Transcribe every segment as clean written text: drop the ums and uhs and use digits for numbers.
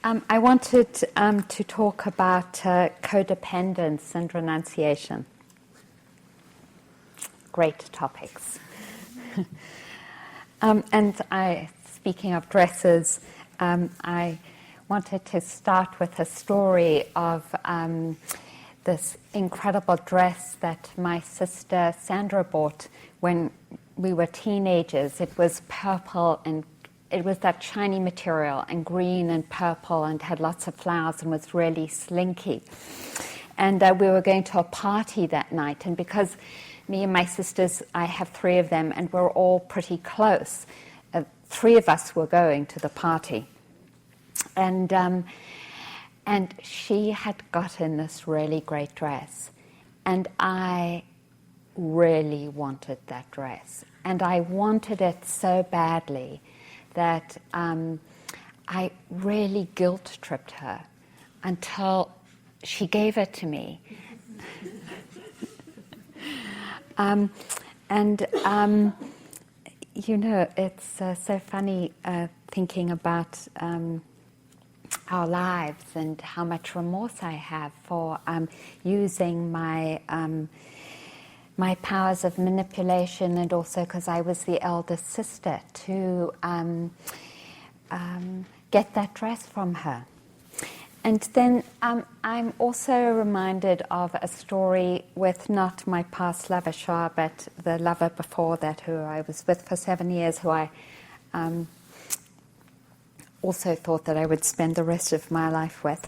I wanted to talk about codependence and renunciation. Great topics. Speaking of dresses, I wanted to start with a story of this incredible dress that my sister Sandra bought when we were teenagers. It was purple, and it was that shiny material, and green and purple, and had lots of flowers and was really slinky. And we were going to a party that night, and because me and my sisters, I have three of them, and we're all pretty close, three of us were going to the party. And she had gotten this really great dress, and I really wanted that dress. And I wanted it so badly that I really guilt-tripped her until she gave it to me. It's so funny thinking about our lives and how much remorse I have for using my my powers of manipulation, and also because I was the eldest sister, to get that dress from her. And then I'm also reminded of a story with not my past lover, Shah, but the lover before that, who I was with for 7 years, who I also thought that I would spend the rest of my life with.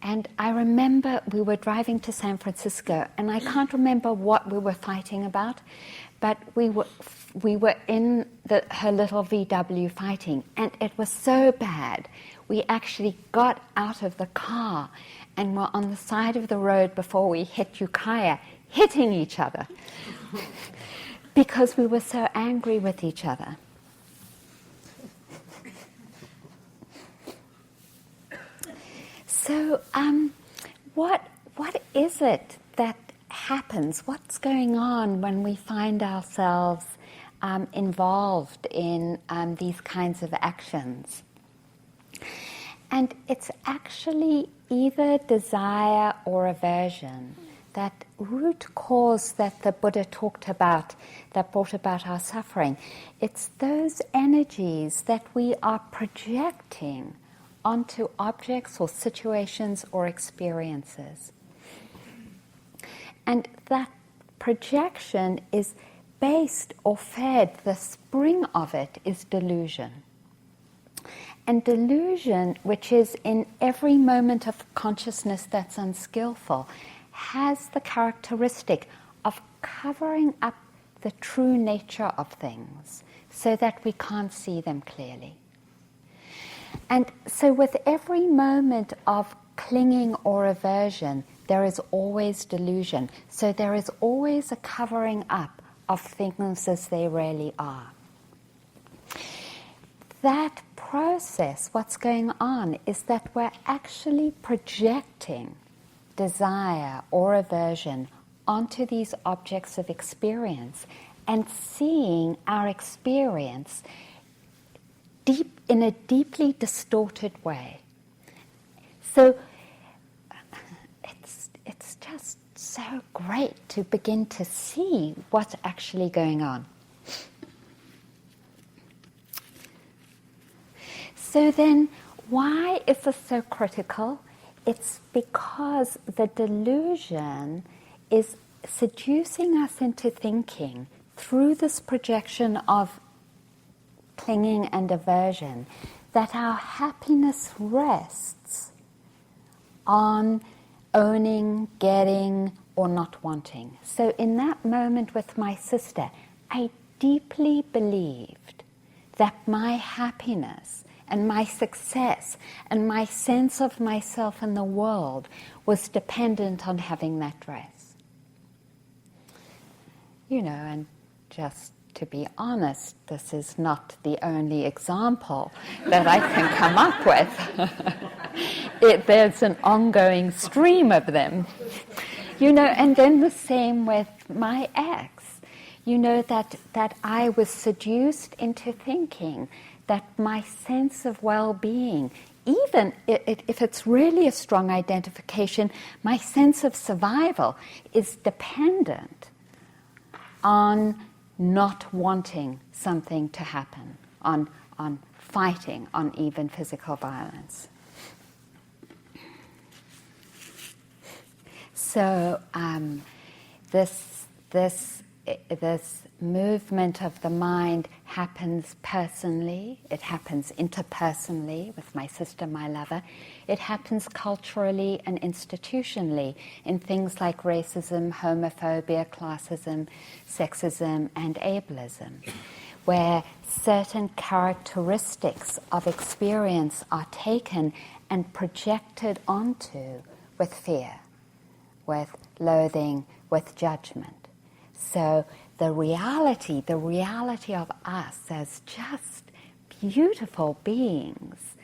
And I remember we were driving to San Francisco, and I can't remember what we were fighting about, but we were in her little VW fighting, and it was so bad. We actually got out of the car and were on the side of the road before we hit Ukiah, hitting each other because we were so angry with each other. So what is it that happens? What's going on when we find ourselves involved in these kinds of actions? And it's actually either desire or aversion, that root cause that the Buddha talked about that brought about our suffering. It's those energies that we are projecting onto objects or situations or experiences. And that projection is based or fed, the spring of it is delusion. And delusion, which is in every moment of consciousness that's unskillful, has the characteristic of covering up the true nature of things so that we can't see them clearly. And so with every moment of clinging or aversion, there is always delusion. So there is always a covering up of things as they really are. That process, what's going on, is that we're actually projecting desire or aversion onto these objects of experience and seeing our experience in a deeply distorted way. So it's just so great to begin to see what's actually going on. So then, why is this so critical? It's because the delusion is seducing us into thinking through this projection of clinging and aversion that our happiness rests on owning, getting, or not wanting. So in that moment with my sister, I deeply believed that my happiness and my success and my sense of myself in the world was dependent on having that dress. And just to be honest, this is not the only example that I can come up with. There's an ongoing stream of them. And then the same with my ex. that I was seduced into thinking that my sense of well-being, even if it's really a strong identification, my sense of survival is dependent on not wanting something to happen, on fighting, on even physical violence. So this movement of the mind happens personally, it happens interpersonally with my sister, my lover, it happens culturally and institutionally in things like racism, homophobia, classism, sexism, and ableism, where certain characteristics of experience are taken and projected onto with fear, with loathing, with judgment. So the reality of us as just beautiful beings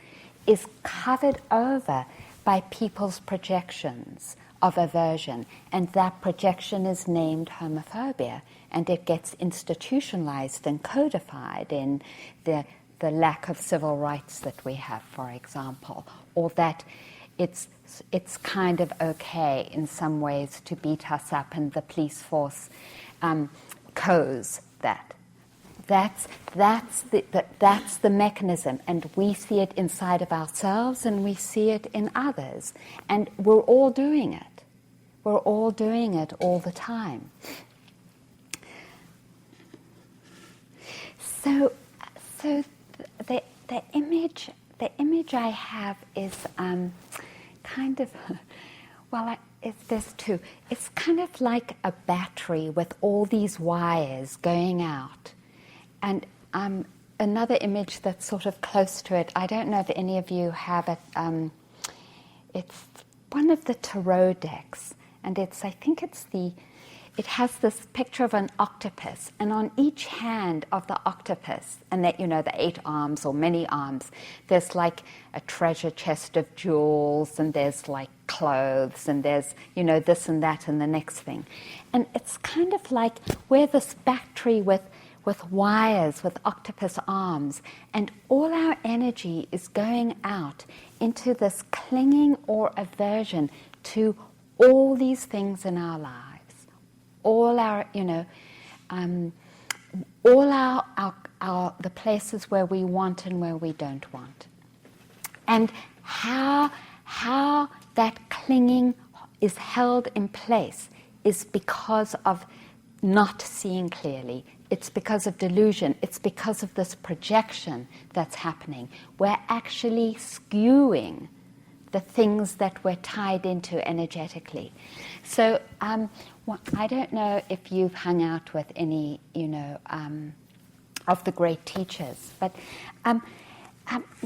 is covered over by people's projections of aversion, and that projection is named homophobia, and it gets institutionalized and codified in the lack of civil rights that we have, for example, or that it's kind of okay in some ways to beat us up, and the police force codes that. That's the mechanism, and we see it inside of ourselves, and we see it in others, and we're all doing it. We're all doing it all the time. So the image I have is kind of, there's two. It's kind of like a battery with all these wires going out. And another image that's sort of close to it, I don't know if any of you have it, it's one of the tarot decks, and it has this picture of an octopus, and on each hand of the octopus, and that, the 8 arms or many arms, there's like a treasure chest of jewels, and there's like clothes, and there's, this and that and the next thing. And it's kind of like we're this battery with wires, with octopus arms, and all our energy is going out into this clinging or aversion to all these things in our lives. All our, the places where we want and where we don't want. And how that clinging is held in place is because of not seeing clearly. It's because of delusion. It's because of this projection that's happening. We're actually skewing the things that we're tied into energetically. So I don't know if you've hung out with any, of the great teachers, but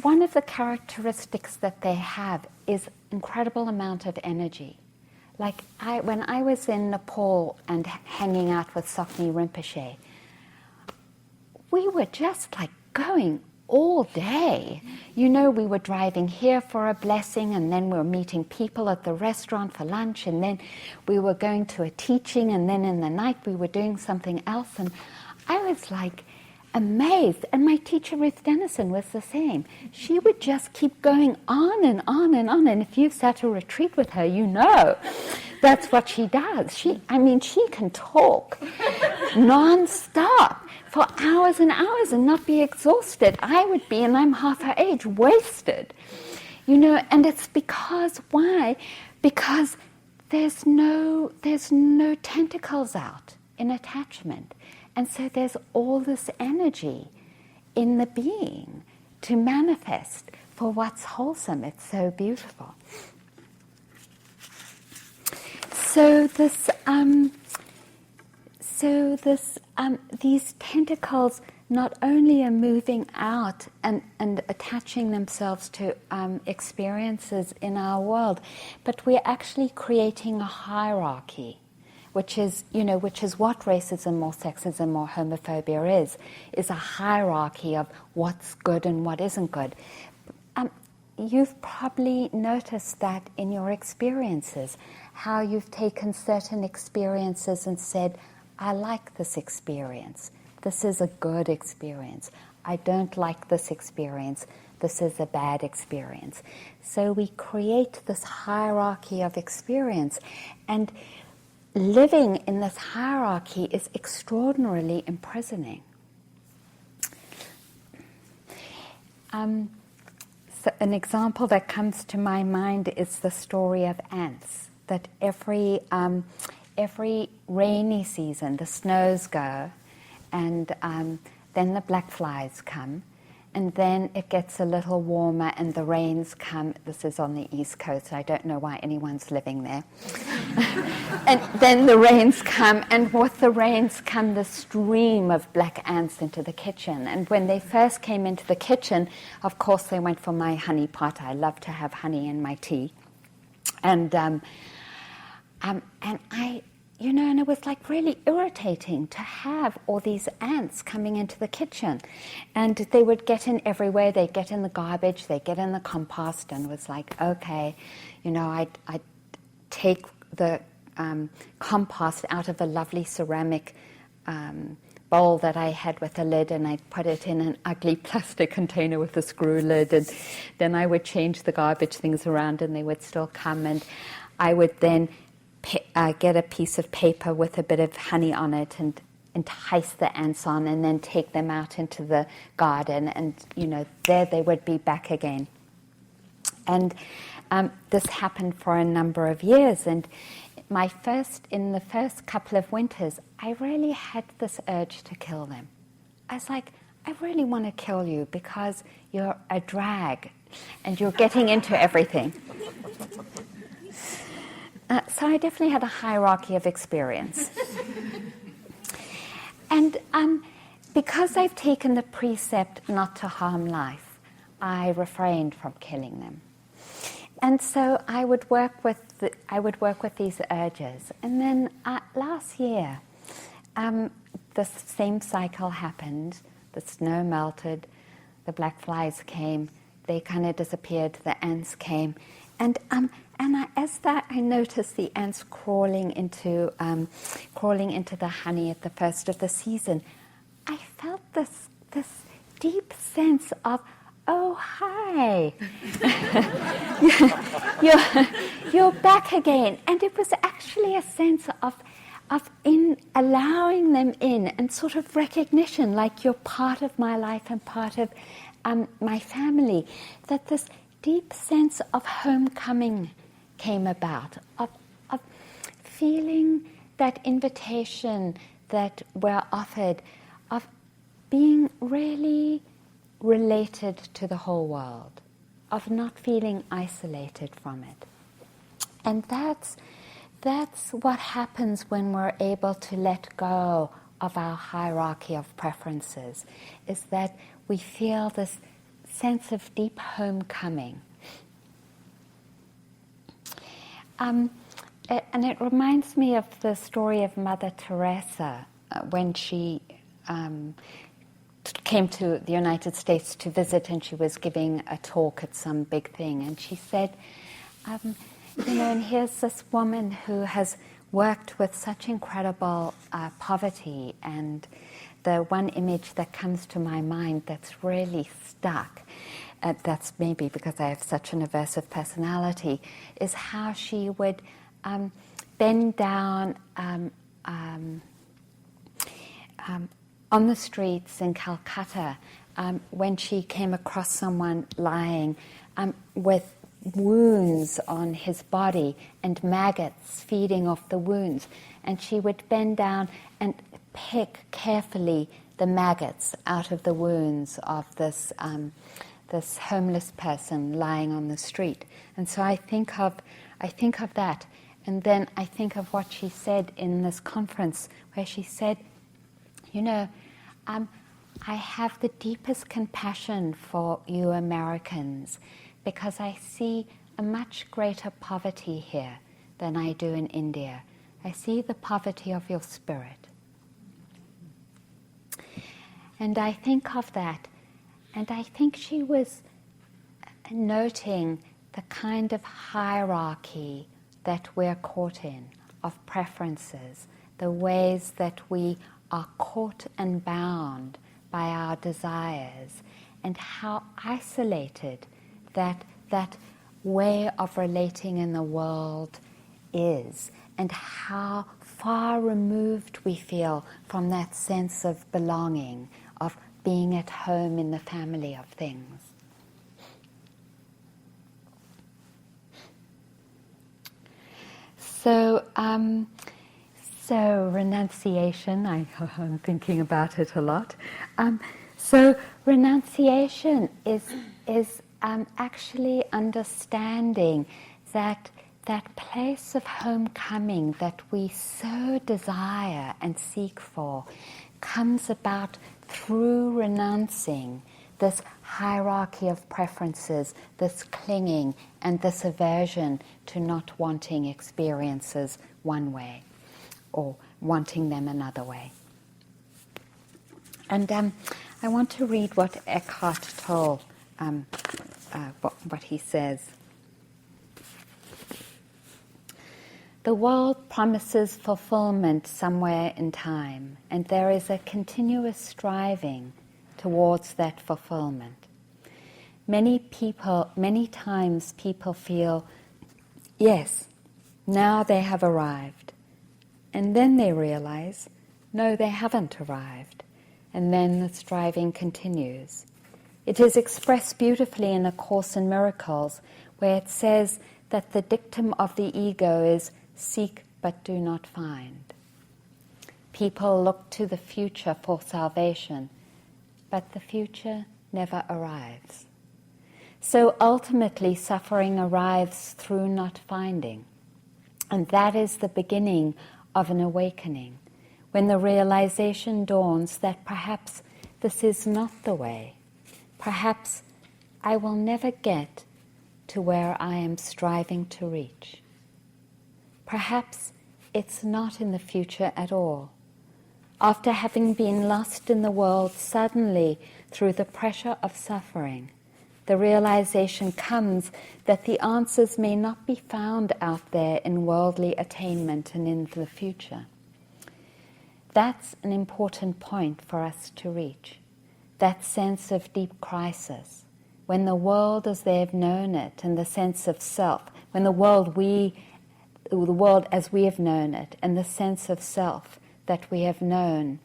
one of the characteristics that they have is incredible amount of energy. Like when I was in Nepal and hanging out with Sokni Rinpoche, we were just like going all day. We were driving here for a blessing, and then we were meeting people at the restaurant for lunch, and then we were going to a teaching, and then in the night we were doing something else. And I was like amazed. And my teacher, Ruth Dennison, was the same. She would just keep going on and on and on. And if you've sat a retreat with her, that's what she does. She can talk non-stop for hours and hours and not be exhausted. I would be, and I'm half her age, wasted. And it's because, why? Because there's no tentacles out in attachment. And so there's all this energy in the being to manifest for what's wholesome. It's so beautiful. These tentacles not only are moving out and attaching themselves to experiences in our world, but we're actually creating a hierarchy, which is what racism or sexism or homophobia is a hierarchy of what's good and what isn't good. You've probably noticed that in your experiences, how you've taken certain experiences and said, I like this experience. This is a good experience. I don't like this experience. This is a bad experience. So we create this hierarchy of experience, and living in this hierarchy is extraordinarily imprisoning. So an example that comes to my mind is the story of ants. That every rainy season, the snows go, and then the black flies come, and then it gets a little warmer and the rains come. This is on the East Coast. I don't know why anyone's living there. And then the rains come, and with the rains come the stream of black ants into the kitchen. And when they first came into the kitchen, of course they went for my honey pot. I love to have honey in my tea. And and it was like really irritating to have all these ants coming into the kitchen. And they would get in everywhere. They'd get in the garbage, they'd get in the compost, and it was like, okay, I'd take the compost out of a lovely ceramic bowl that I had with a lid, and I'd put it in an ugly plastic container with a screw lid, and then I would change the garbage things around and they would still come, and I would then get a piece of paper with a bit of honey on it and entice the ants on, and then take them out into the garden, and there they would be back again. And this happened for a number of years, and in the first couple of winters, I really had this urge to kill them. I was like, I really want to kill you because you're a drag and you're getting into everything. So I definitely had a hierarchy of experience. And because I've taken the precept not to harm life, I refrained from killing them. And so I would work with these urges. And then last year, the same cycle happened. The snow melted, the black flies came, they kind of disappeared, the ants came. And I noticed the ants crawling into the honey at the first of the season, I felt this deep sense of, oh, hi, you're back again. And it was actually a sense of in allowing them in, and sort of recognition, like you're part of my life and part of my family, that this deep sense of homecoming came about, of feeling that invitation that we're offered, of being really related to the whole world, of not feeling isolated from it. And that's what happens when we're able to let go of our hierarchy of preferences, is that we feel this sense of deep homecoming. And it reminds me of the story of Mother Teresa when she came to the United States to visit, and she was giving a talk at some big thing, and she said, and here's this woman who has worked with such incredible poverty, and the one image that comes to my mind that's really stuck, that's maybe because I have such an aversive personality, is how she would bend down on the streets in Calcutta when she came across someone lying with wounds on his body and maggots feeding off the wounds. And she would bend down and pick carefully the maggots out of the wounds of this homeless person lying on the street. And so I think of that. And then I think of what she said in this conference, where she said, I have the deepest compassion for you Americans, because I see a much greater poverty here than I do in India. I see the poverty of your spirit. And I think of that, and I think she was noting the kind of hierarchy that we're caught in, of preferences, the ways that we are caught and bound by our desires, and how isolated that way of relating in the world is, and how far removed we feel from that sense of belonging, of being at home in the family of things. So renunciation, I'm thinking about it a lot. So renunciation is actually understanding that place of homecoming that we so desire and seek for comes about through renouncing this hierarchy of preferences, this clinging and this aversion to not wanting experiences one way or wanting them another way. And I want to read what Eckhart Tolle, what he says. The world promises fulfillment somewhere in time, and there is a continuous striving towards that fulfillment. Many times people feel, yes, now they have arrived. And then they realize, no, they haven't arrived. And then the striving continues. It is expressed beautifully in A Course in Miracles, where it says that the dictum of the ego is seek but do not find. People look to the future for salvation, but the future never arrives. So ultimately, suffering arrives through not finding. And that is the beginning of an awakening, when the realization dawns that perhaps this is not the way. Perhaps I will never get to where I am striving to reach. Perhaps it's not in the future at all. After having been lost in the world, suddenly, through the pressure of suffering, the realization comes that the answers may not be found out there in worldly attainment and in the future. That's an important point for us to reach, that sense of deep crisis, when the world as they've known it and the sense of self, when the world as we have known it and the sense of self that we have known,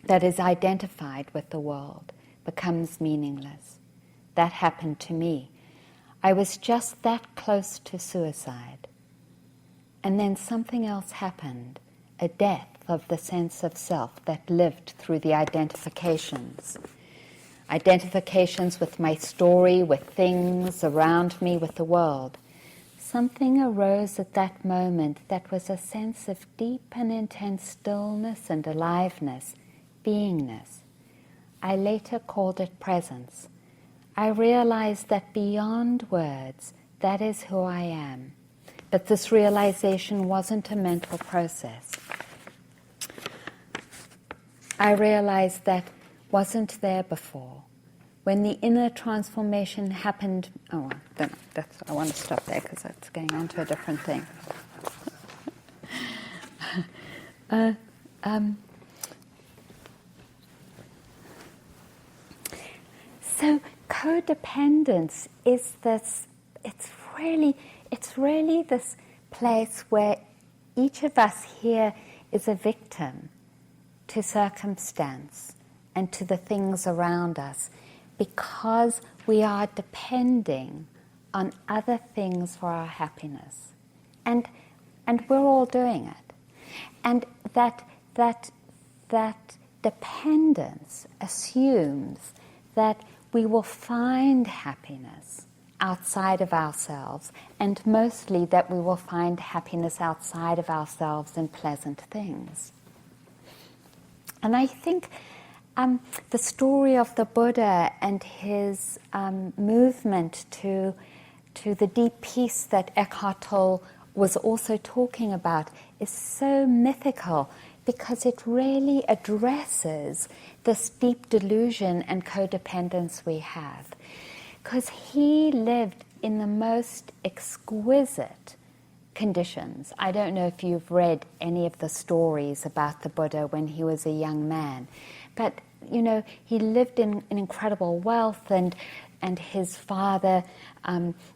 that is identified with the world, becomes meaningless. That happened to me. I was just that close to suicide. And then something else happened, a death of the sense of self that lived through the identifications. Identifications with my story, with things around me, with the world. Something arose at that moment that was a sense of deep and intense stillness and aliveness, beingness. I later called it presence. I realized that beyond words, that is who I am. But this realization wasn't a mental process. I realized that wasn't there before. When the inner transformation happened, I want to stop there because it's going on to a different thing. So codependence is this, it's really this place where each of us here is a victim to circumstance and to the things around us, because we are depending on other things for our happiness. And we're all doing it. And that dependence assumes that we will find happiness outside of ourselves, and mostly that we will find happiness outside of ourselves in pleasant things. And I think the story of the Buddha and his movement to the deep peace that Eckhart Tolle was also talking about is so mythical, because it really addresses this deep delusion and codependence we have. Because he lived in the most exquisite conditions. I don't know if you've read any of the stories about the Buddha when he was a young man, but he lived in incredible wealth, and his father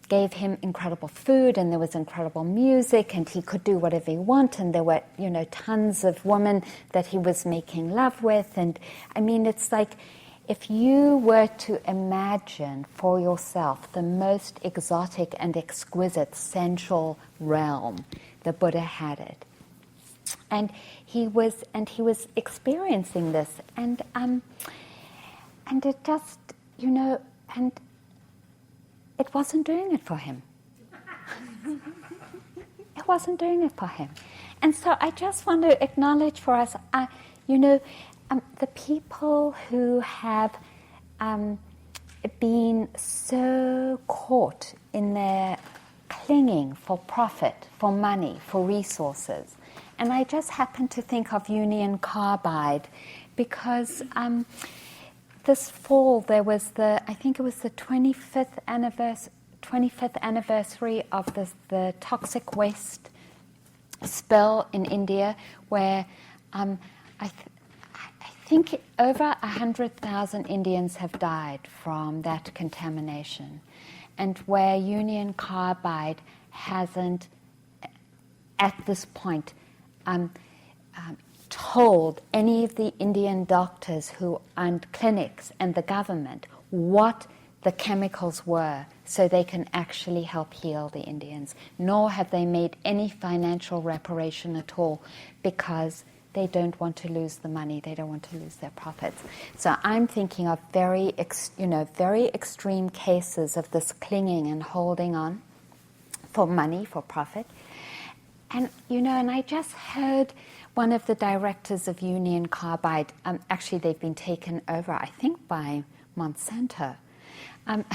gave him incredible food, and there was incredible music, and he could do whatever he wanted, and there were tons of women that he was making love with. And I mean, it's like, if you were to imagine for yourself the most exotic and exquisite sensual realm, the Buddha had it. And he was experiencing this, and it just, and it wasn't doing it for him. It wasn't doing it for him. And so I just want to acknowledge for us, the people who have been so caught in their clinging for profit, for money, for resources. And I just happen to think of Union Carbide because this fall there was I think it was the 25th anniversary of the toxic waste spill in India, where I think over 100,000 Indians have died from that contamination, and where Union Carbide hasn't, at this point, told any of the Indian doctors and clinics and the government what the chemicals were so they can actually help heal the Indians, nor have they made any financial reparation at all, because they don't want to lose the money, they don't want to lose their profits. So I'm thinking of very extreme cases of this clinging and holding on for money, for profit. And and I just heard one of the directors of Union Carbide, actually they've been taken over, I think, by Monsanto. And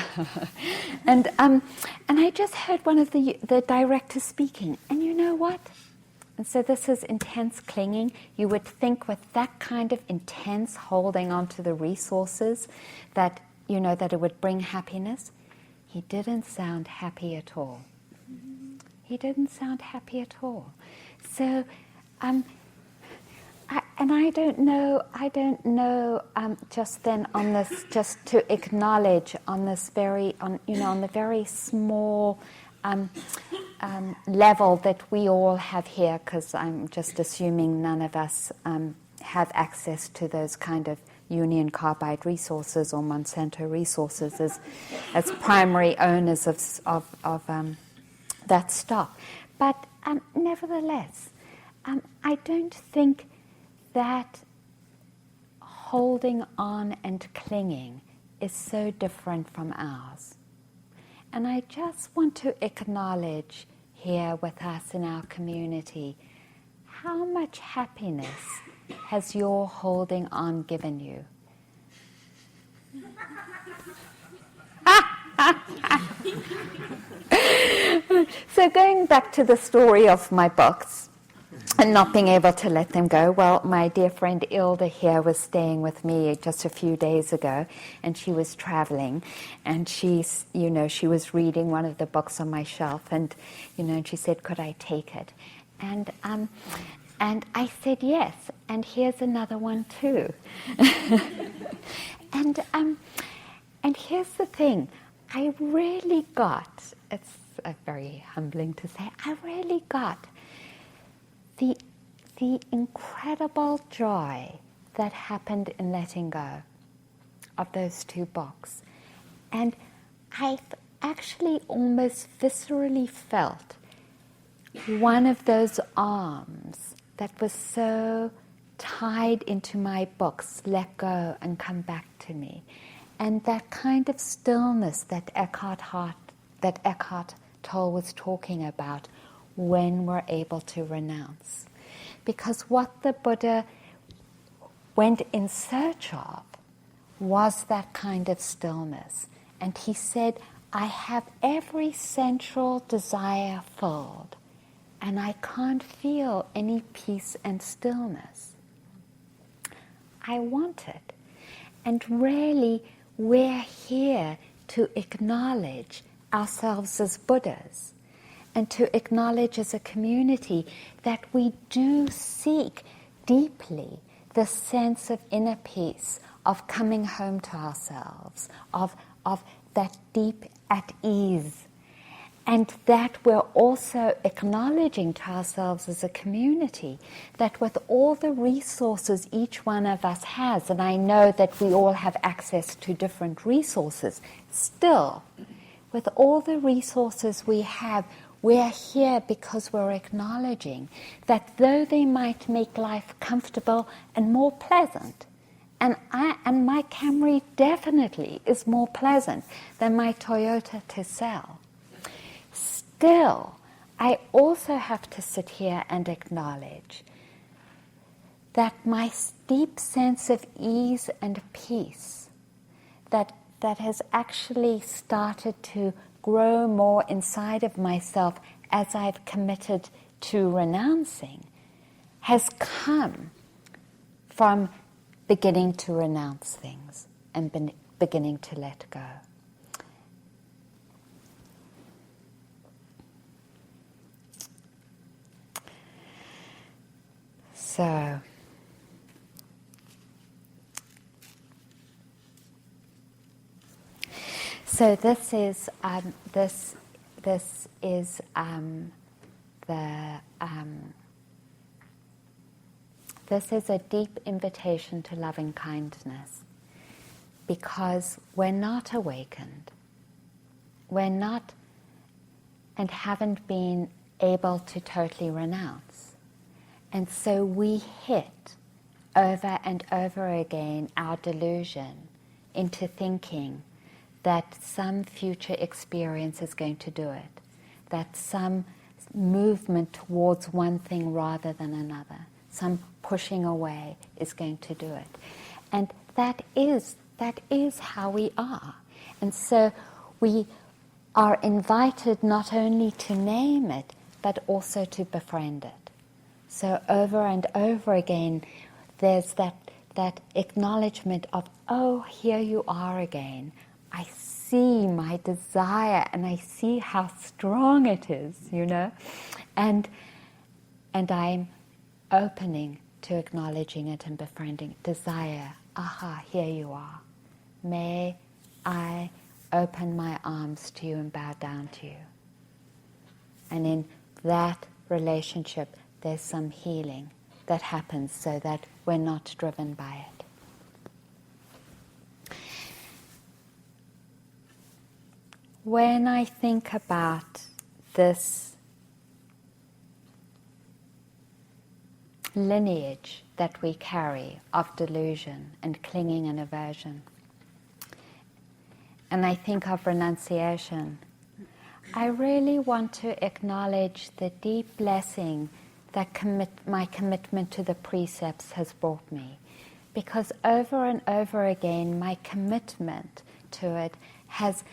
I just heard one of the directors speaking, and you know what? And so this is intense clinging. You would think with that kind of intense holding on to the resources that, that it would bring happiness. He didn't sound happy at all. He didn't sound happy at all. So, I don't know, just then on this, just to acknowledge on this on the very small level that we all have here, because I'm just assuming none of us have access to those kind of Union Carbide resources or Monsanto resources as primary owners of that stock. But nevertheless, I don't think that holding on and clinging is so different from ours. And I just want to acknowledge here with us in our community, how much happiness has your holding on given you? So going back to the story of my books and not being able to let them go, well, my dear friend Ilda here was staying with me just a few days ago, and she was traveling, and she was reading one of the books on my shelf, and and she said, could I take it? And I said yes, and here's another one too. And here's the thing, I really got, it's very humbling to say, I really got the incredible joy that happened in letting go of those two books. And I actually almost viscerally felt one of those arms that was so tied into my books let go and come back to me. And that kind of stillness that Eckhart Tolle was talking about when we're able to renounce. Because what the Buddha went in search of was that kind of stillness. And he said, I have every sensual desire filled, and I can't feel any peace and stillness. I want it. And really, we're here to acknowledge ourselves as Buddhas. and to acknowledge as a community that we do seek deeply the sense of inner peace, of coming home to ourselves, of that deep at ease, and that we're also acknowledging to ourselves as a community that with all the resources each one of us has, and I know that we all have access to different resources, still, with all the resources we have, we're here because we're acknowledging that though they might make life comfortable and more pleasant, and my Camry definitely is more pleasant than my Toyota Tercel, still, I also have to sit here and acknowledge that my deep sense of ease and peace that has actually started to grow more inside of myself as I've committed to renouncing has come from beginning to renounce things and beginning to let go. So, this is a deep invitation to loving kindness, because we're not awakened, we're not and haven't been able to totally renounce, and so we hit over and over again our delusion into thinking that some future experience is going to do it, that some movement towards one thing rather than another, some pushing away is going to do it. And that is how we are. And so we are invited not only to name it, but also to befriend it. So over and over again, there's that acknowledgement of, oh, here you are again. I see my desire and I see how strong it is, and I'm opening to acknowledging it and befriending it. Desire, aha, here you are. May I open my arms to you and bow down to you. And in that relationship, there's some healing that happens so that we're not driven by it. When I think about this lineage that we carry of delusion and clinging and aversion, and I think of renunciation, I really want to acknowledge the deep blessing that my commitment to the precepts has brought me. Because over and over again, my commitment to it has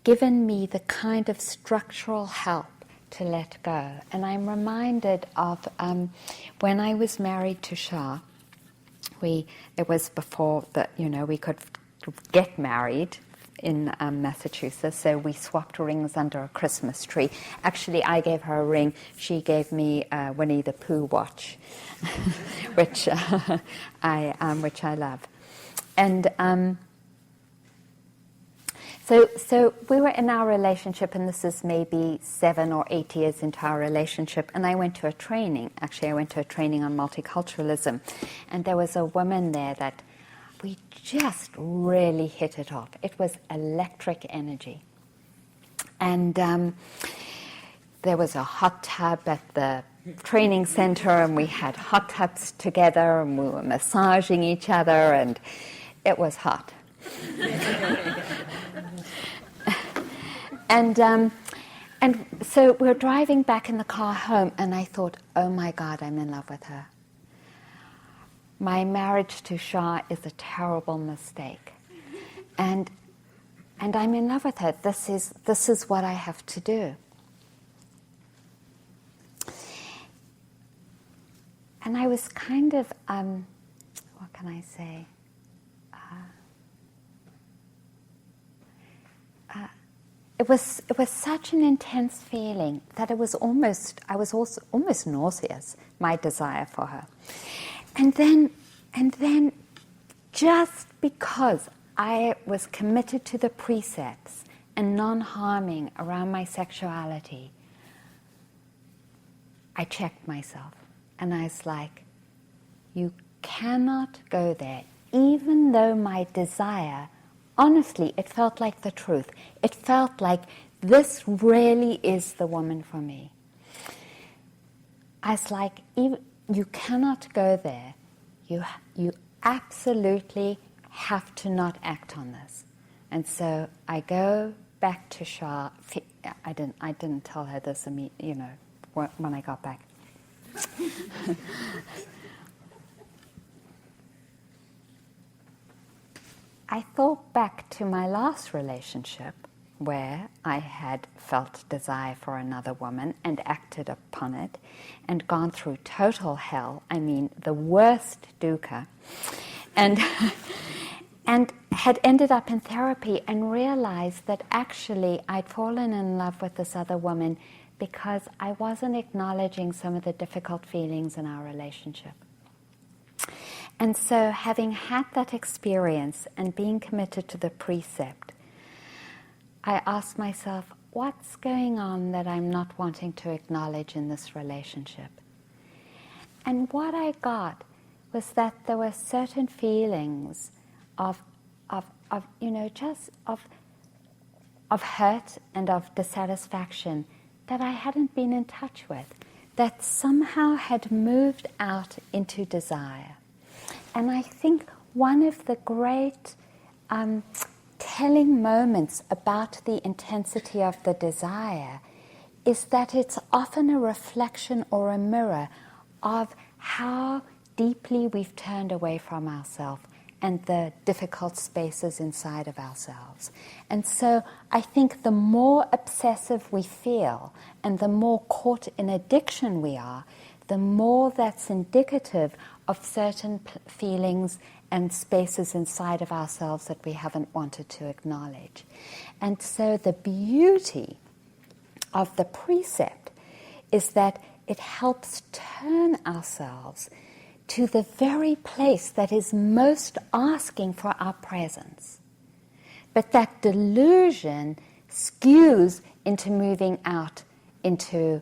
given me the kind of structural help to let go. And I'm reminded of when I was married to Shah, it was before that, we could get married in Massachusetts, so we swapped rings under a Christmas tree. Actually, I gave her a ring, she gave me a Winnie the Pooh watch, which I love. And so we were in our relationship, and this is maybe 7 or 8 years into our relationship, and I went to a training. Actually, I went to a training on multiculturalism, and there was a woman there that we just really hit it off. It was electric energy. And there was a hot tub at the training center, and we had hot tubs together, and we were massaging each other, and it was hot. And so we were driving back in the car home, and I thought, oh my God, I'm in love with her. My marriage to Shah is a terrible mistake. And I'm in love with her. This is what I have to do. And I was kind of, what can I say? it was such an intense feeling that I was also almost nauseous, my desire for her. And then just because I was committed to the precepts and non-harming around my sexuality, I checked myself and I was like, you cannot go there, even though my desire, honestly, it felt like the truth. It felt like this really is the woman for me. I was like, you cannot go there. You absolutely have to not act on this. And so I go back to Shah. I didn't tell her this when I got back. I thought back to my last relationship where I had felt desire for another woman and acted upon it and gone through total hell, I mean the worst dukkha, and had ended up in therapy and realized that actually I'd fallen in love with this other woman because I wasn't acknowledging some of the difficult feelings in our relationship. And so having had that experience and being committed to the precept, I asked myself, what's going on that I'm not wanting to acknowledge in this relationship? And what I got was that there were certain feelings of hurt and of dissatisfaction that I hadn't been in touch with, that somehow had moved out into desire. And I think one of the great telling moments about the intensity of the desire is that it's often a reflection or a mirror of how deeply we've turned away from ourselves and the difficult spaces inside of ourselves. And so I think the more obsessive we feel and the more caught in addiction we are, the more that's indicative of certain feelings and spaces inside of ourselves that we haven't wanted to acknowledge. And so the beauty of the precept is that it helps turn ourselves to the very place that is most asking for our presence. But that delusion skews into moving out into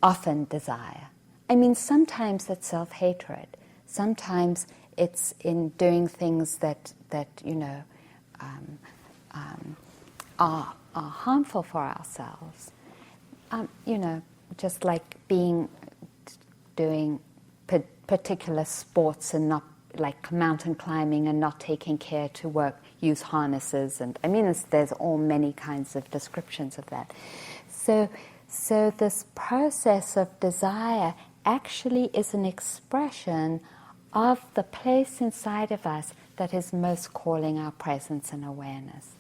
often desire. I mean, sometimes it's self-hatred. Sometimes it's in doing things that are harmful for ourselves. Just like doing particular sports and not, like mountain climbing and not taking care to use harnesses, and I mean there's all many kinds of descriptions of that. So this process of desire actually is an expression of the place inside of us that is most calling our presence and awareness.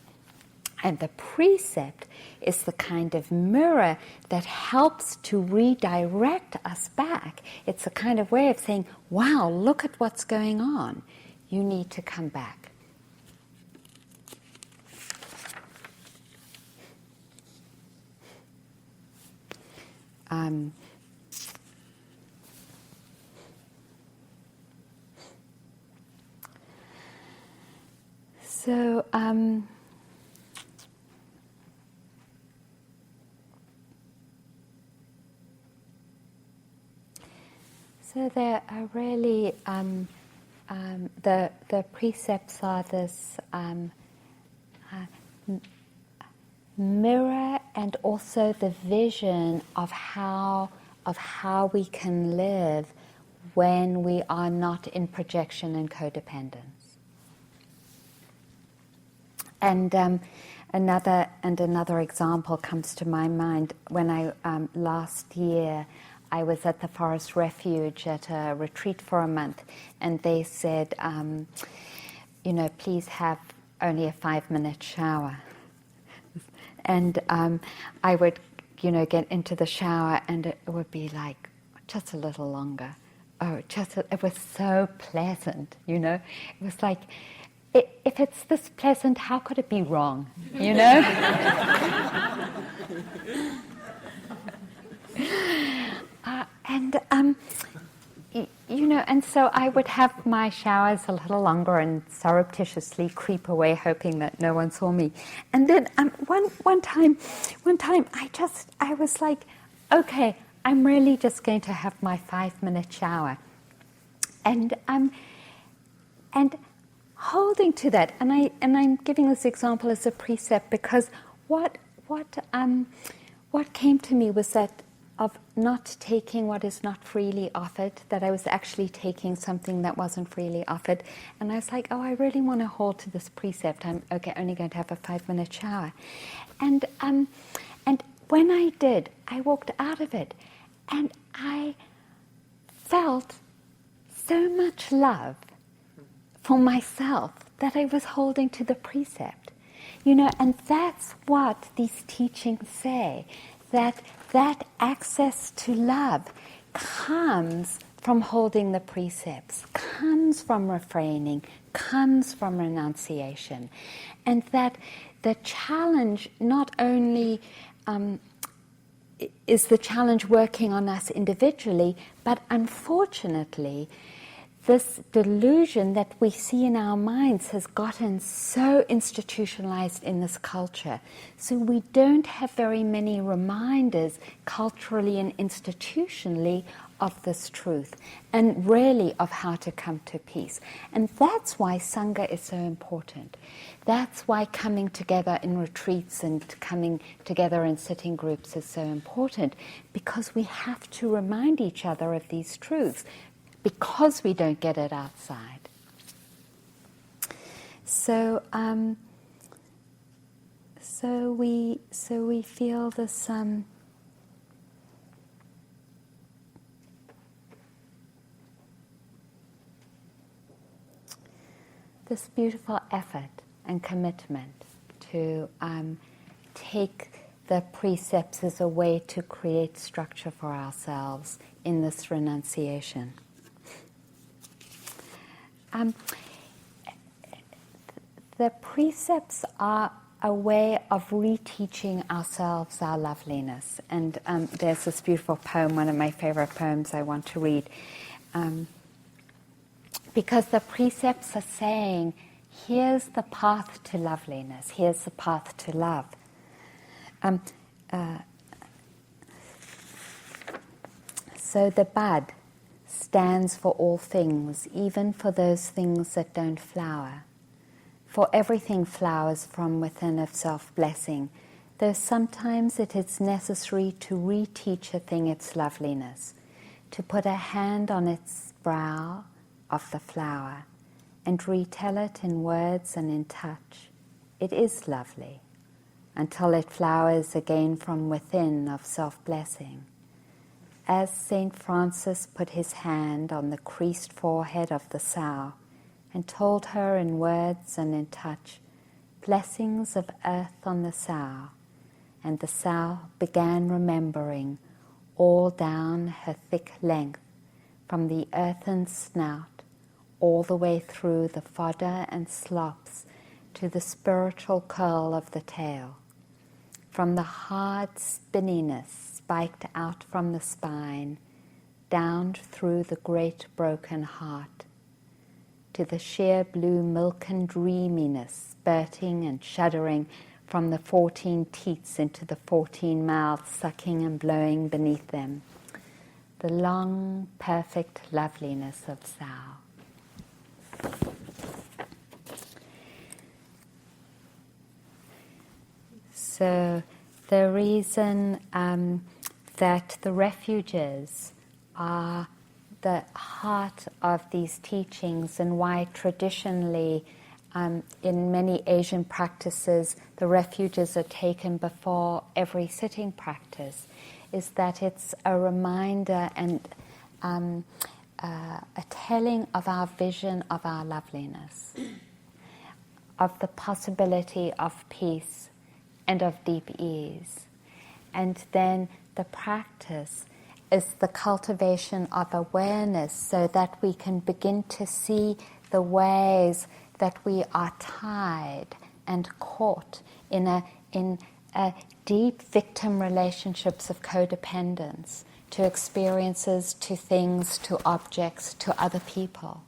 And the precept is the kind of mirror that helps to redirect us back. It's a kind of way of saying, wow, look at what's going on. You need to come back. So there are really the precepts are this mirror and also the vision of how we can live when we are not in projection and codependence. And another example comes to my mind. When I last year I was at the Forest Refuge at a retreat for a month, and they said, please have only a 5-minute shower. And I would, get into the shower, and it would be like just a little longer. It was so pleasant, It was like, if it's this pleasant, how could it be wrong, so I would have my showers a little longer and surreptitiously creep away, hoping that no one saw me. And then one time, I was like, okay, I'm really just going to have my 5-minute shower, and holding to that. And I'm giving this example as a precept because what came to me was that of not taking what is not freely offered, that I was actually taking something that wasn't freely offered. And I was like, oh, I really want to hold to this precept. I'm only going to have a 5-minute shower. And when I did, I walked out of it and I felt so much love for myself that I was holding to the precept. And that's what these teachings say, that access to love comes from holding the precepts, comes from refraining, comes from renunciation. And that the challenge not only is the challenge working on us individually, but unfortunately, this delusion that we see in our minds has gotten so institutionalized in this culture. So we don't have very many reminders culturally and institutionally of this truth, and really of how to come to peace. And that's why Sangha is so important. That's why coming together in retreats and coming together in sitting groups is so important, because we have to remind each other of these truths, because we don't get it outside. So we feel this this beautiful effort and commitment to take the precepts as a way to create structure for ourselves in this renunciation. The precepts are a way of reteaching ourselves our loveliness. And there's this beautiful poem, one of my favorite poems I want to read. Because the precepts are saying, here's the path to loveliness, here's the path to love. So the bud stands for all things, even for those things that don't flower. For everything flowers from within of self-blessing, though sometimes it is necessary to reteach a thing its loveliness, to put a hand on its brow of the flower, and retell it in words and in touch. It is lovely, until it flowers again from within of self-blessing. As St. Francis put his hand on the creased forehead of the sow, and told her in words and in touch, blessings of earth on the sow, and the sow began remembering all down her thick length, from the earthen snout, all the way through the fodder and slops to the spiritual curl of the tail, from the hard spinniness spiked out from the spine, down through the great broken heart, to the sheer blue milken dreaminess spurting and shuddering from the 14 teats into the 14 mouths sucking and blowing beneath them, the long, perfect loveliness of sow. So the reason that the refuges are the heart of these teachings, and why traditionally in many Asian practices the refuges are taken before every sitting practice, is that it's a reminder and a telling of our vision of our loveliness, of the possibility of peace and of deep ease. And then the practice is the cultivation of awareness, so that we can begin to see the ways that we are tied and caught in a deep victim relationships of codependence, to experiences, to things, to objects, to other people.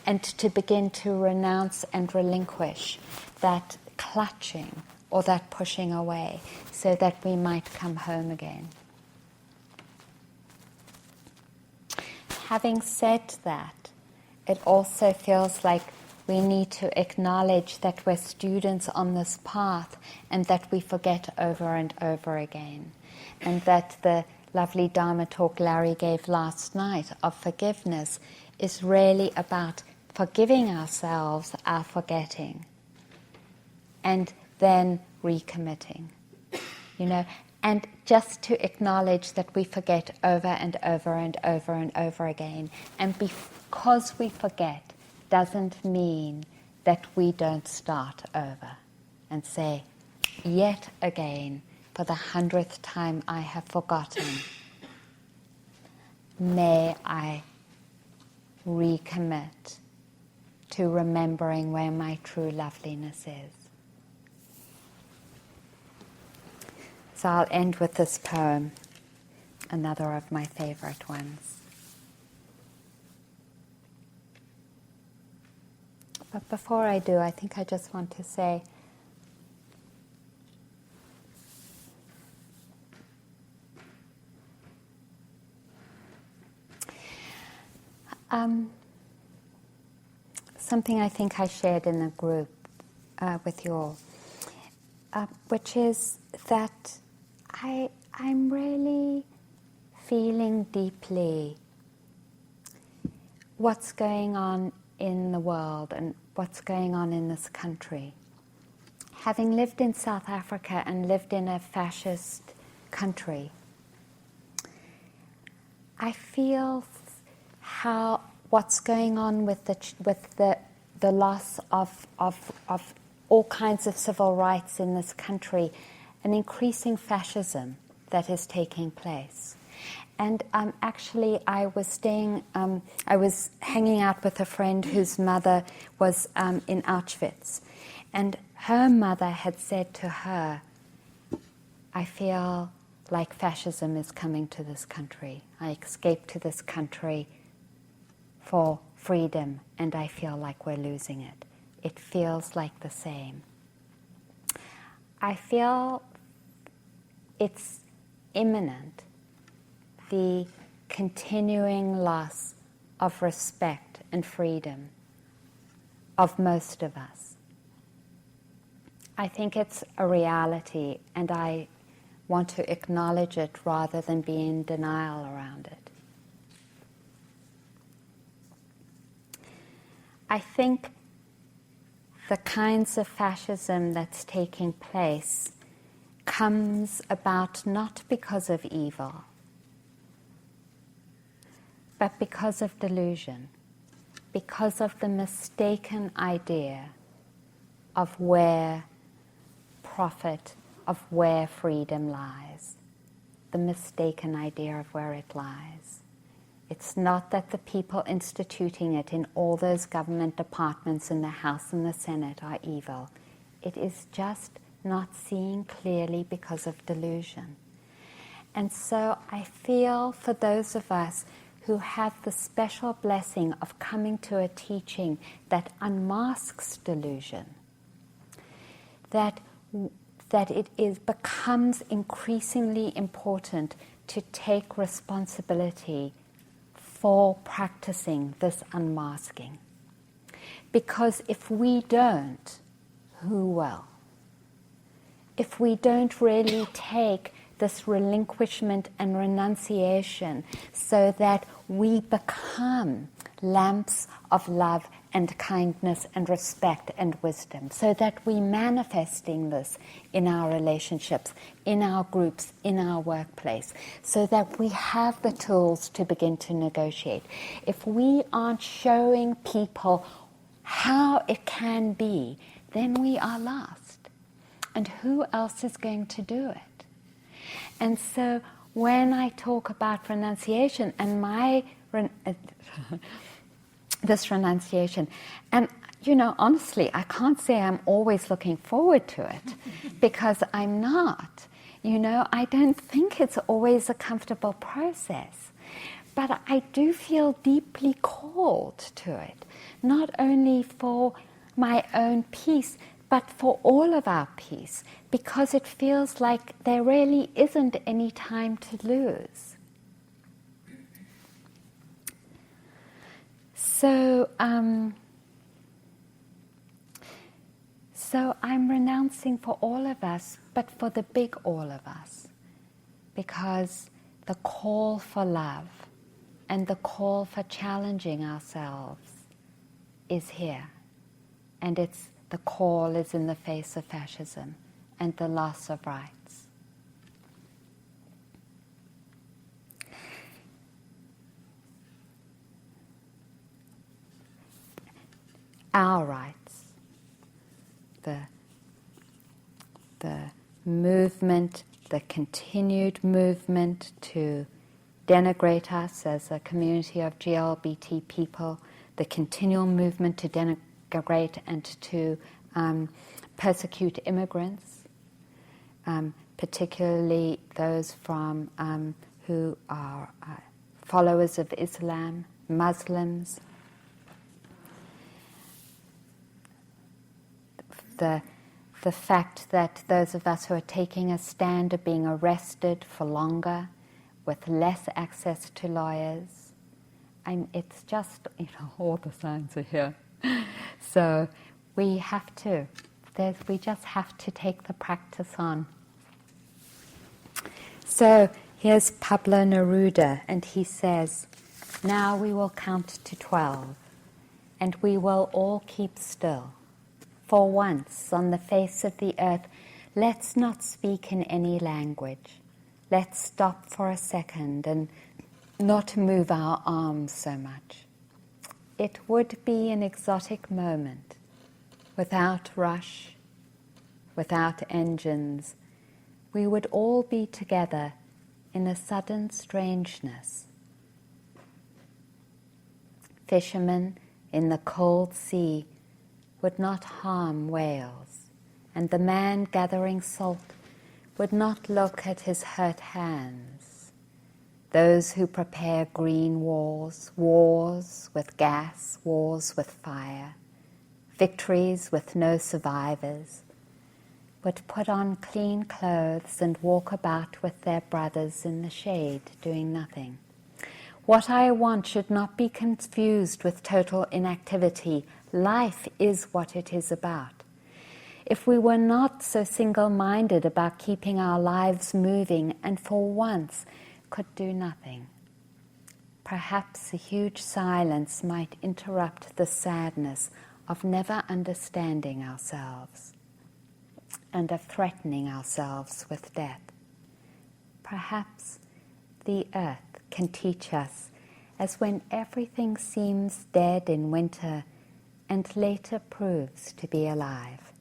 And to begin to renounce and relinquish that clutching or that pushing away so that we might come home again. Having said that, it also feels like we need to acknowledge that we're students on this path and that we forget over and over again. And that the lovely Dharma talk Larry gave last night of forgiveness is really about forgiving ourselves our forgetting and then recommitting, and just to acknowledge that we forget over and over and over and over again. And because we forget doesn't mean that we don't start over and say, yet again, for the 100th time I have forgotten, may I recommit to remembering where my true loveliness is. So I'll end with this poem, another of my favorite ones. But before I do, I think I just want to say, something I think I shared in the group with you all, which is that I'm really feeling deeply what's going on in the world and what's going on in this country. Having lived in South Africa and lived in a fascist country, I feel how what's going on with the loss of all kinds of civil rights in this country, an increasing fascism that is taking place. And actually, I was hanging out with a friend whose mother was in Auschwitz, and her mother had said to her, I feel like fascism is coming to this country. I escaped to this country for freedom, and I feel like we're losing it. It feels like the same. I feel it's imminent, the continuing loss of respect and freedom of most of us. I think it's a reality, and I want to acknowledge it rather than be in denial around it. I think the kinds of fascism that's taking place comes about not because of evil, but because of delusion, because of the mistaken idea of where profit, of where freedom lies, the mistaken idea of where it lies. It's not that the people instituting it in all those government departments in the House and the Senate are evil. It is just not seeing clearly because of delusion. And so I feel for those of us who have the special blessing of coming to a teaching that unmasks delusion, that it becomes increasingly important to take responsibility for practicing this unmasking. Because if we don't, who will? If we don't really take this relinquishment and renunciation so that we become lamps of love and kindness and respect and wisdom, so that we manifesting this in our relationships, in our groups, in our workplace, so that we have the tools to begin to negotiate. If we aren't showing people how it can be, then we are lost. And who else is going to do it? And so when I talk about renunciation and my this renunciation, and honestly, I can't say I'm always looking forward to it because I'm not. I don't think it's always a comfortable process, but I do feel deeply called to it, not only for my own peace, but for all of our peace, because it feels like there really isn't any time to lose. So I'm renouncing for all of us, but for the big all of us, because the call for love and the call for challenging ourselves is here. And the call is in the face of fascism and the loss of rights. Our rights. The movement, the continued movement to denigrate us as a community of GLBT people, the continual movement to denigrate and to persecute immigrants, particularly those from who are followers of Islam, Muslims. The fact that those of us who are taking a stand are being arrested for longer, with less access to lawyers. It's just, all the signs are here. So we just have to take the practice on. So here's Pablo Neruda, and he says, "Now we will count to 12, and we will all keep still. For once on the face of the earth, let's not speak in any language. Let's stop for a second and not move our arms so much. It would be an exotic moment, without rush, without engines. We would all be together in a sudden strangeness. Fishermen in the cold sea would not harm whales, and the man gathering salt would not look at his hurt hands. Those who prepare green wars, wars with gas, wars with fire, victories with no survivors, would put on clean clothes and walk about with their brothers in the shade, doing nothing. What I want should not be confused with total inactivity. Life is what it is about. If we were not so single-minded about keeping our lives moving and for once could do nothing, perhaps a huge silence might interrupt the sadness of never understanding ourselves and of threatening ourselves with death. Perhaps the earth can teach us, as when everything seems dead in winter and later proves to be alive.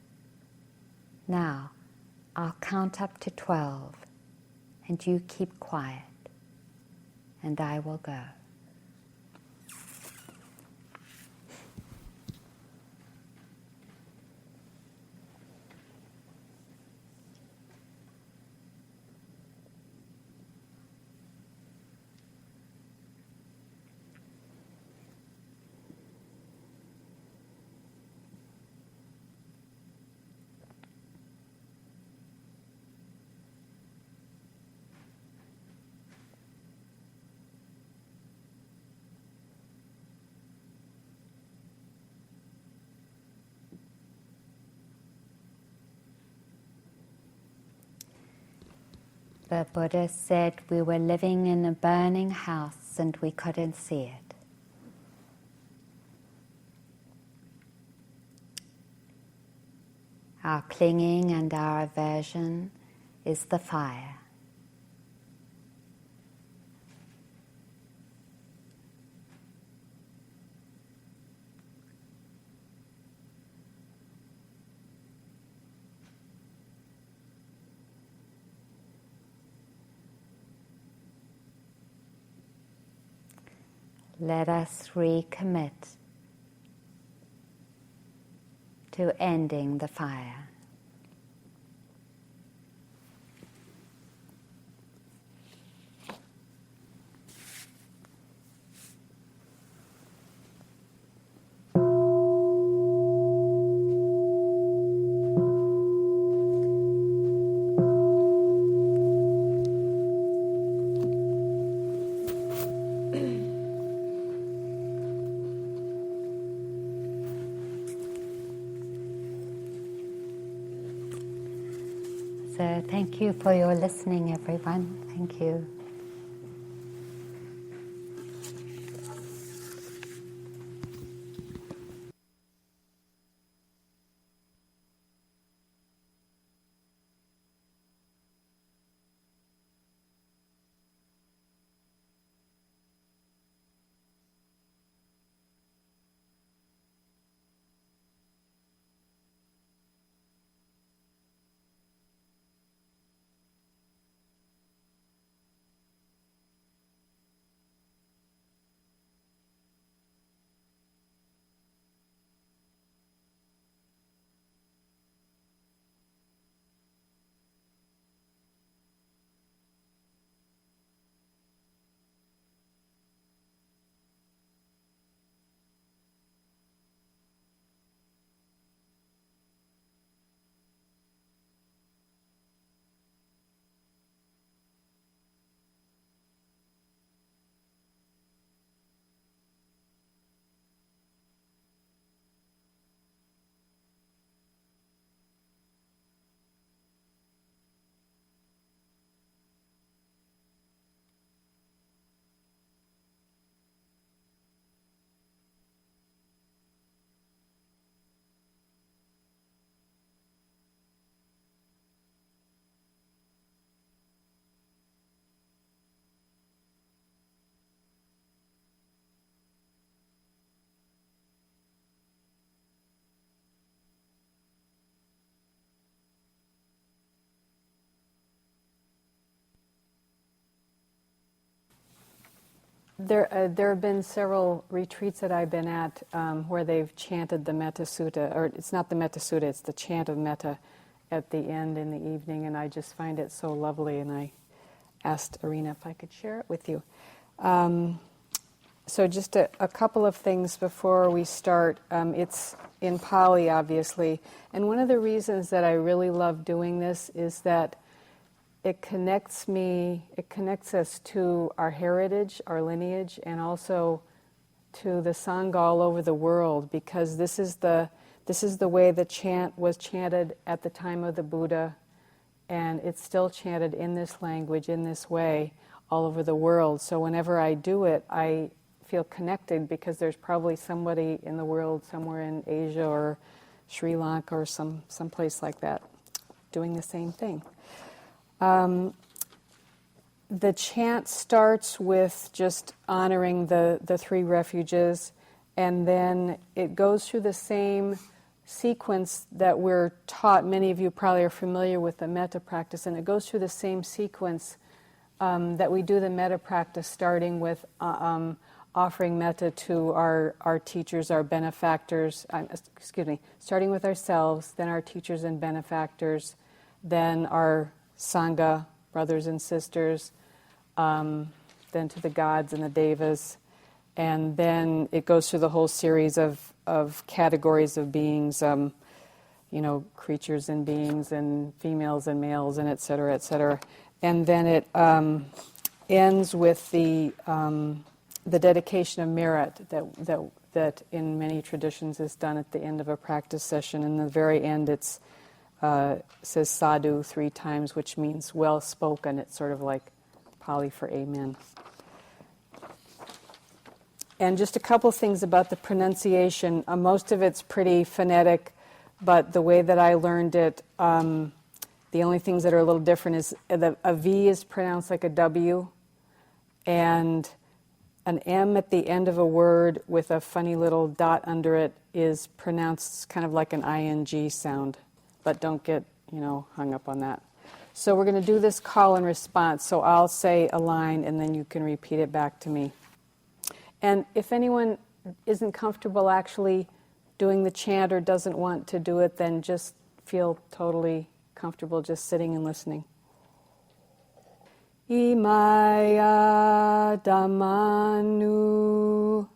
Now, I'll count up to 12, and you keep quiet, and I will go." The Buddha said we were living in a burning house and we couldn't see it. Our clinging and our aversion is the fire. Let us recommit to ending the fire. So thank you for your listening, everyone. Thank you. There have been several retreats that I've been at where they've chanted the Metta Sutta, or it's not the Metta Sutta, it's the chant of Metta at the end in the evening, and I just find it so lovely, and I asked Arena if I could share it with you. So just a couple of things before we start. It's in Pali, obviously, and one of the reasons that I really love doing this is that it connects us to our heritage, our lineage, and also to the Sangha all over the world, because this is the way the chant was chanted at the time of the Buddha, and it's still chanted in this language, in this way, all over the world. So whenever I do it, I feel connected, because there's probably somebody in the world, somewhere in Asia or Sri Lanka or some place like that, doing the same thing. The chant starts with just honoring the three refuges, and then it goes through the same sequence that we're taught. Many of you probably are familiar with the metta practice, and it goes through the same sequence that we do the metta practice, starting with offering metta to our teachers, our benefactors, starting with ourselves, then our teachers and benefactors, then our Sangha, brothers and sisters, then to the gods and the devas, and then it goes through the whole series of categories of beings, creatures and beings, and females and males, and et cetera, and then it ends with the dedication of merit that in many traditions is done at the end of a practice session. In the very end, it's says sadhu 3 times, which means well spoken. It's sort of like Pali for amen. And just a couple things about the pronunciation. Most of it's pretty phonetic, but the way that I learned it, the only things that are a little different is a V is pronounced like a W, and an M at the end of a word with a funny little dot under it is pronounced kind of like an ing sound. But don't get, hung up on that. So we're going to do this call and response. So I'll say a line, and then you can repeat it back to me. And if anyone isn't comfortable actually doing the chant or doesn't want to do it, then just feel totally comfortable just sitting and listening. Imaya Dhammanu.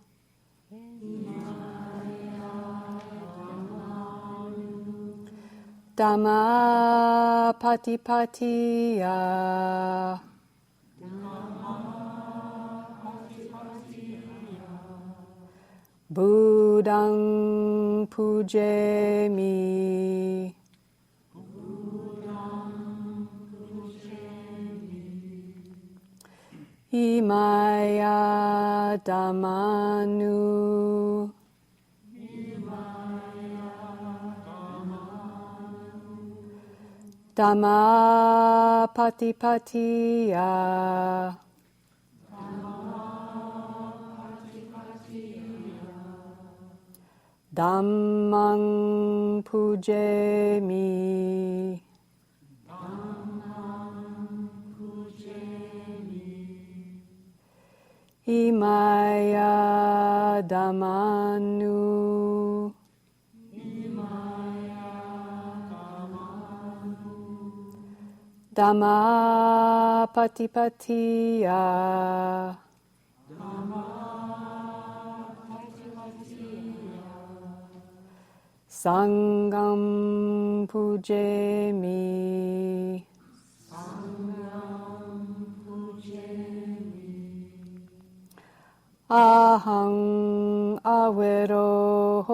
Dhamma Patipatiya. Buddhang Pujemi. Imaya Dhammanu Dhamma Patipatiya Dhammang Pujemi Imaya Dhammanu Dhamma Patipatiya Sangam Pujemi Ahang Averohomi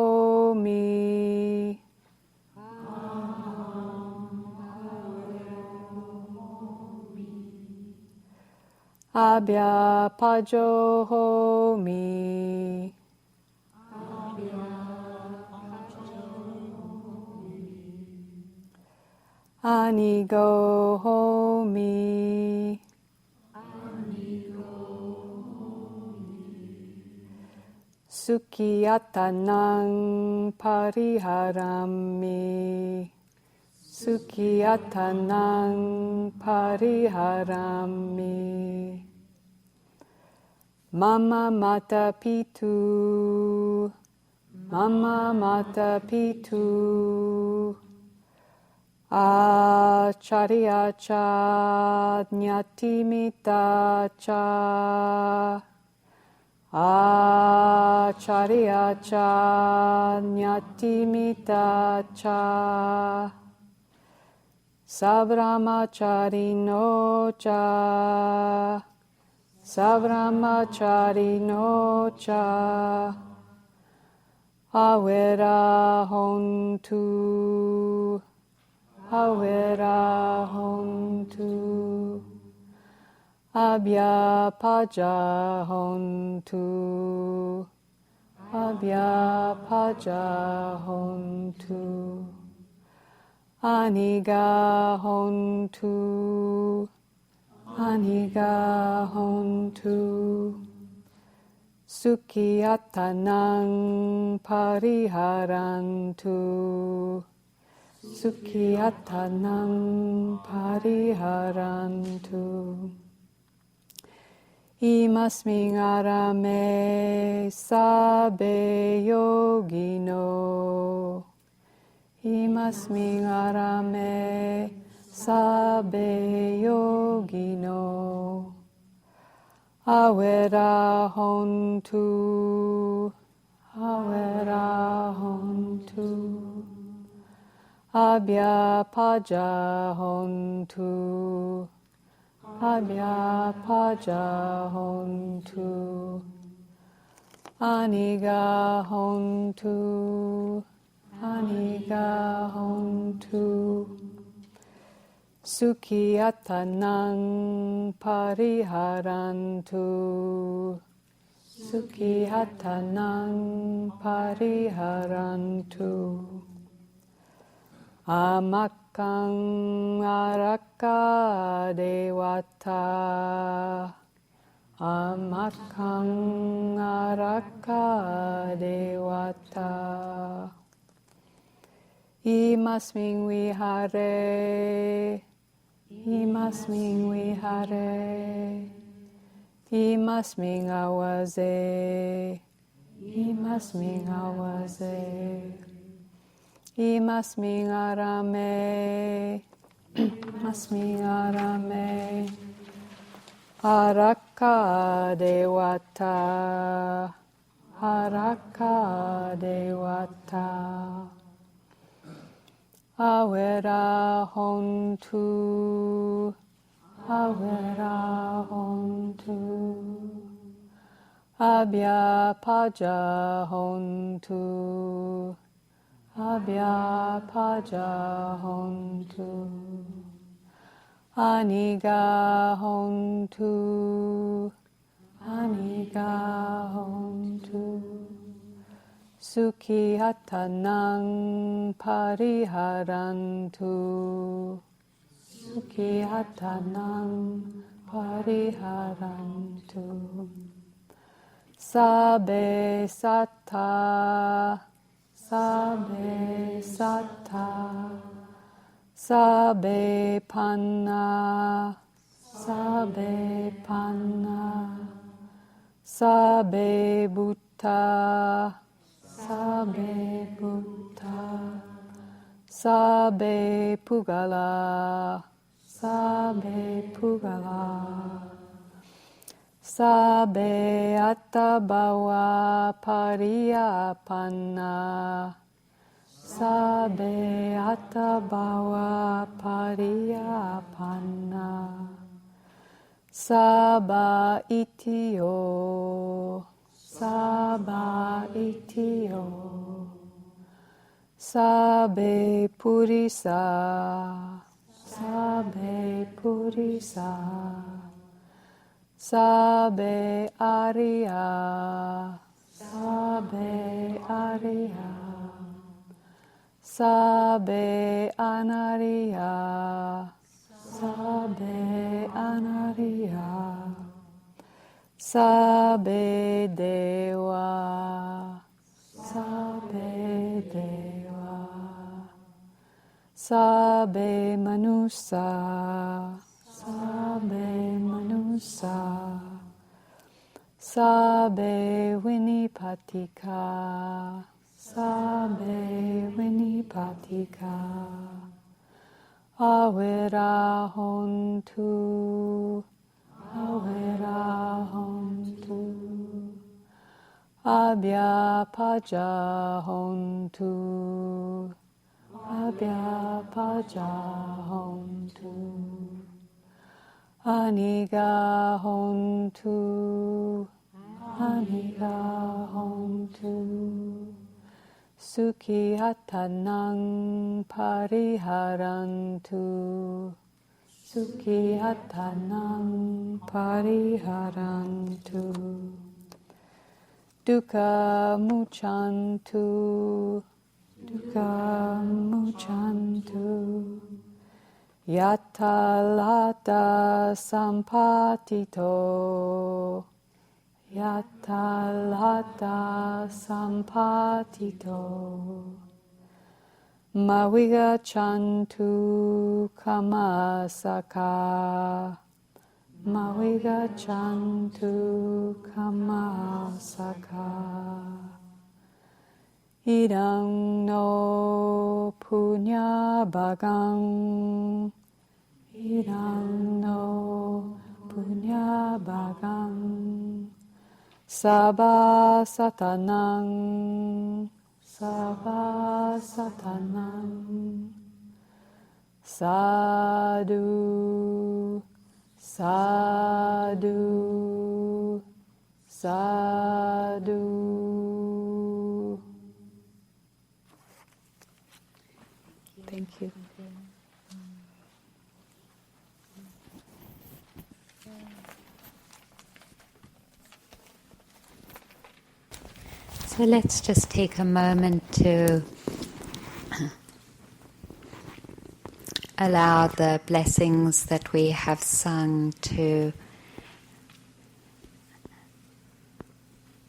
Abhyapajohomi Anigohomi Sukhiyatanang Pariharami Sukhiyatanang Pariharami Mama Mata Pitu Mama Mata Pitu Acharya Cha Jnatimita Cha Acharya Cha Jnatimita Cha Savramacharino Cha Savramacharino Cha Awera Hontu Awera Hontu Abhyapaja Hontu Abhyapaja Hontu Aniga Hontu Aniga Hontu Sukhiyatanang Pariharantu Sukhiyatanang Pariharantu Imasming arame sabe yogino Imasming arame sabe yogino Awera hontu Awera hontu Abhyapaja hontu Abhyapaja hontu Aniga hontu Aniga hontu Sukhiyatanang Pariharantu Sukhiyatanang Pariharantu Amakang Araka Dewata Amakang Araka Dewata Imasming Vihare Imasming Vihare Imasming Awaze Imasming Awaze Imasming arame, Imasming arame, Araka Dewata, Araka Dewata, Awera hontu, Awera hontu, Abhyapaja hontu, Abhyapaja hontu Aniga hontu, aniga hontu, sukhi hatanang pariharantu, sukhi hatanang pariharantu, sabe satta, sabe satta, sabe panna, sabe panna, sabe buddha, sabe buddha, sabe pugala, sabe pugala, sabe attabhava pariyapanna, sabe attabhava pariyapanna, sabba itiyo, sabba itiyo, sabe purisa, sabe purisa, sabe arya, sabe arya, sabe anariya, sabe anariya, sabe deva, sabe deva, sabe manusa, sabe manusa, sabe vinipatika, sabe vinipatika, awera hontu, awera hontu, abhyapaja hontu, abhyapaja hontu, aniga hontu, aniga hontu, sukhi hatanang pariharantu, sukhi hatanang pariharantu, dukkha muchantu, dukkha muchantu, yatta lata sampatito, yatta lata sampatito, mavigachantu kamasaka, mavigachantu kamasaka, idang no punya bhagang, idang no punya bhagang, sabba satanang, sabba satanang, sadhu, sadhu, sadhu. Thank you. So let's just take a moment to allow the blessings that we have sung to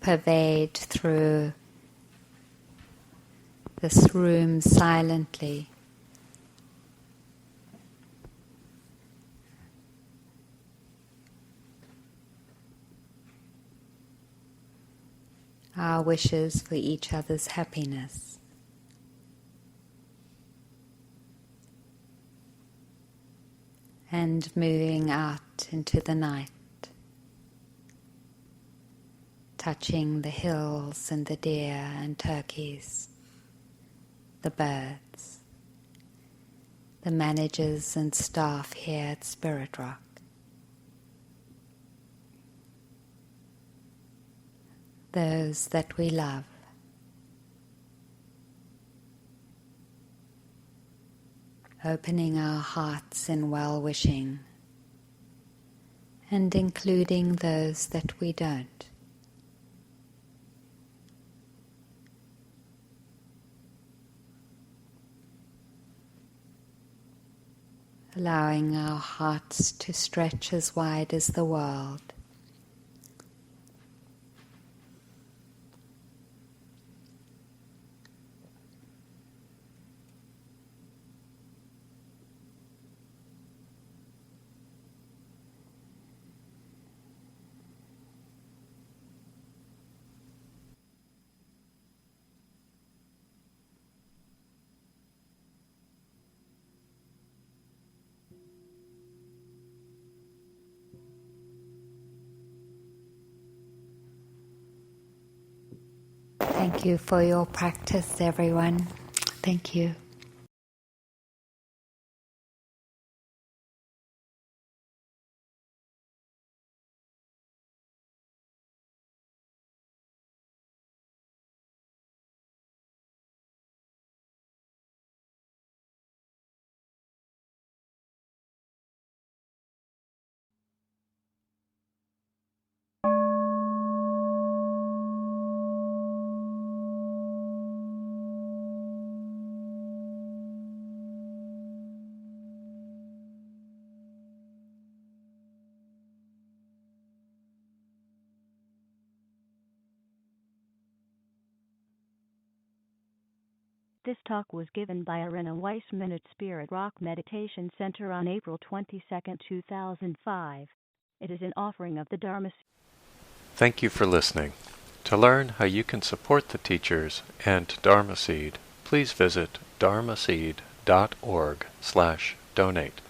pervade through this room silently. Our wishes for each other's happiness. And moving out into the night, touching the hills and the deer and turkeys, the birds, the managers and staff here at Spirit Rock. Those that we love. opening our hearts in well-wishing, and including those that we don't. Allowing our hearts to stretch as wide as the world. Thank you for your practice, everyone. Thank you. This talk was given by a Renunciation at Spirit Rock Meditation Center on April 22, 2005. It is an offering of the Dharma. Thank you for listening. To learn how you can support the teachers and Dharma Seed, please visit dharmaseed.org/donate.